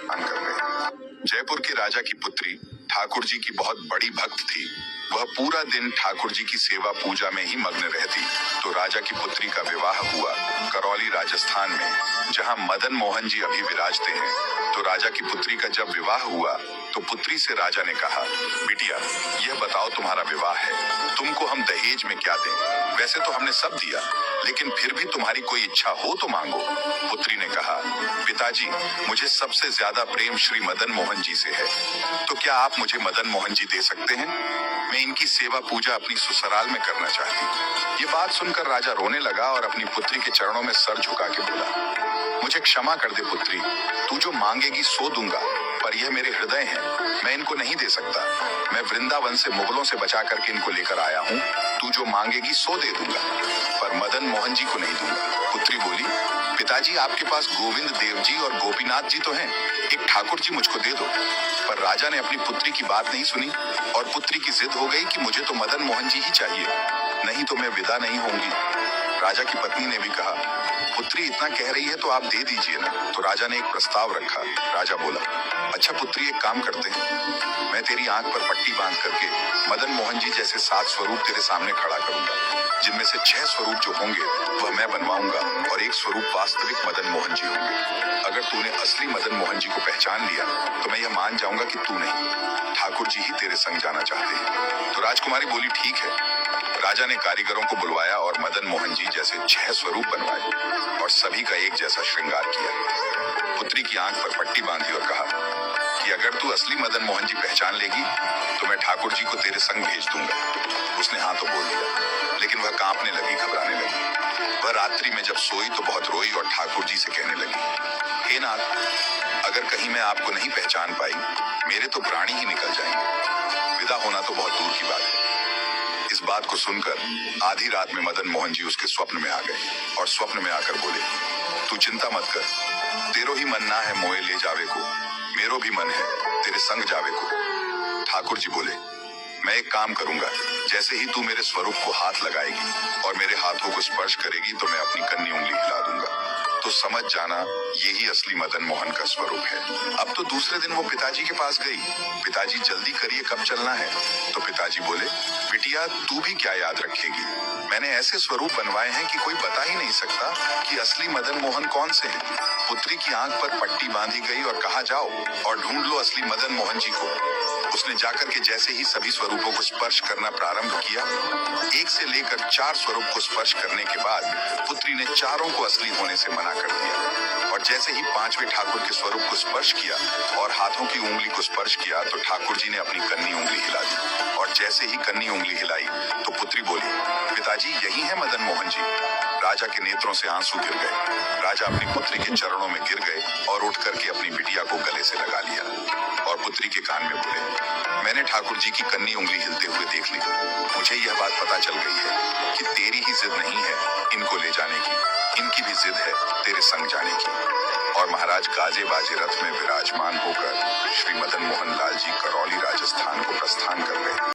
प्रस्थान कर गए। जयपुर के राजा की पुत्री ठाकुर जी की बहुत बड़ी भक्त थी। वह पूरा दिन ठाकुर जी की सेवा पूजा में ही मग्न रहती। तो राजा की पुत्री का विवाह हुआ करौली राजस्थान में, जहां मदन मोहन जी अभी विराजते हैं। तो राजा की पुत्री का जब विवाह हुआ तो पुत्री से राजा ने कहा, बिटिया यह बताओ तुम्हारा विवाह है, तुमको हम दहेज में क्या दें? वैसे तो हमने सब दिया, लेकिन फिर भी तुम्हारी कोई इच्छा हो तो मांगो। पुत्री ने कहा, पिताजी मुझे सबसे ज्यादा प्रेम श्री मदन मोहन जी से है, तो क्या आप मुझे मदन मोहन जी दे सकते हैं? मैं इनकी सेवा पूजा अपनी ससुराल में करना चाहती। ये बात सुनकर राजा रोने लगा और अपनी पुत्री के चरणों में सर झुका के बोला, मुझे क्षमा कर दे पुत्री, तू जो मांगेगी सो दूंगा, पर यह मेरे हृदय हैं, मैं इनको नहीं दे सकता। मैं वृंदावन से मुगलों से बचा करके इनको लेकर आया हूँ, तू जो मांगेगी सो दे दूंगा, पर मदन मोहन जी को नहीं दूंगा। पुत्री बोली, पिताजी आपके पास गोविंद देव जी और गोपीनाथ जी तो हैं, एक ठाकुर जी मुझको दे दो। पर राजा ने अपनी पुत्री की बात नहीं सुनी और पुत्री की जिद हो गई कि मुझे तो मदन मोहन जी ही चाहिए, नहीं तो मैं विदा नहीं होंगी। राजा की पत्नी ने भी कहा, पुत्री इतना कह रही है तो आप दे दीजिए ना। तो राजा ने एक प्रस्ताव रखा। राजा बोला, अच्छा पुत्री एक काम करते हैं, मैं तेरी आंख पर पट्टी बांध करके मदन मोहन जी जैसे 7 स्वरूप तेरे सामने खड़ा करूंगा, जिनमें से 6 स्वरूप जो होंगे वह मैं बनवाऊंगा और एक स्वरूप वास्तविक मदन मोहन जी होंगे। अगर तूने असली मदन मोहन जी को पहचान लिया तो मैं यह मान जाऊंगा कि तू नहीं, ठाकुर जी ही तेरे संग जाना चाहते हैं। तो राजकुमारी बोली, ठीक है। राजा ने कारीगरों को बुलवाया और मदन मोहन जी जैसे 6 स्वरूप बनवाए और सभी का एक जैसा श्रृंगार किया। पुत्री की आंख पर पट्टी बांधी और कहा कि अगर तू असली मदन मोहन जी पहचान लेगी तो मैं ठाकुर जी को तेरे संग भेज दूंगा। उसने हाँ तो बोल दिया, लेकिन वह कांपने लगी, घबराने लगी। वह रात्रि में जब सोई तो बहुत रोई और ठाकुर जी से कहने लगी, हे नाथ, अगर कहीं मैं आपको नहीं पहचान पाई, मेरे तो प्राणी ही निकल जाएंगे, विदा होना तो बहुत दूर की बात है। इस बात को सुनकर आधी रात में मदन मोहन जी उसके स्वप्न में आ गए और स्वप्न में आकर बोले, तू चिंता मत कर, तेरो ही मन ना है मोए ले जावे को, मेरो भी मन है तेरे संग जावे को। ठाकुर जी बोले, मैं एक काम करूंगा, जैसे ही तू मेरे स्वरूप को हाथ लगाएगी और मेरे हाथों को स्पर्श करेगी तो मैं अपनी कन्नी उंगली हिला दूंगा, तो समझ जाना यही असली मदन मोहन का स्वरूप है। अब तो दूसरे दिन वो पिताजी के पास गई, पिताजी जल्दी करिए कब चलना है? तो पिताजी बोले, बिटिया तू भी क्या याद रखेगी, मैंने ऐसे स्वरूप बनवाए हैं कि कोई बता ही नहीं सकता कि असली मदन मोहन कौन से हैं। पुत्री की आंख पर पट्टी बांधी गई और कहा, जाओ और ढूंढ लो असली मदन मोहन जी को। उसने जाकर के जैसे ही सभी स्वरूपों को स्पर्श करना प्रारंभ किया, 1 से लेकर 4 स्वरूप को स्पर्श करने के बाद पुत्री ने चारों को असली होने से मना कर दिया और जैसे ही 5वें ठाकुर के स्वरूप को स्पर्श किया और हाथों की उंगली को स्पर्श किया तो ठाकुर जी ने अपनी कन्नी उंगली हिला दी और जैसे ही कन्नी उंगली हिलाई तो पुत्री बोली, पिताजी यही है मदन मोहन जी। राजा के नेत्रों से आंसू गिर गए। राजा अपनी पुत्री के चरणों में गिर गए और उठ करके अपनी बिटिया को गले से लगा लिया और पुत्री के कान में बोले, मैंने ठाकुर जी की कन्नी उंगली हिलते हुए देख ली, मुझे यह बात पता चल गई है कि तेरी ही जिद नहीं है इनको ले जाने की, इनकी भी जिद है तेरे संग जाने की। और महाराज गाजे बाजे रथ में विराजमान होकर श्री मदन मोहन लाल जी करौली राजस्थान को प्रस्थान कर गए।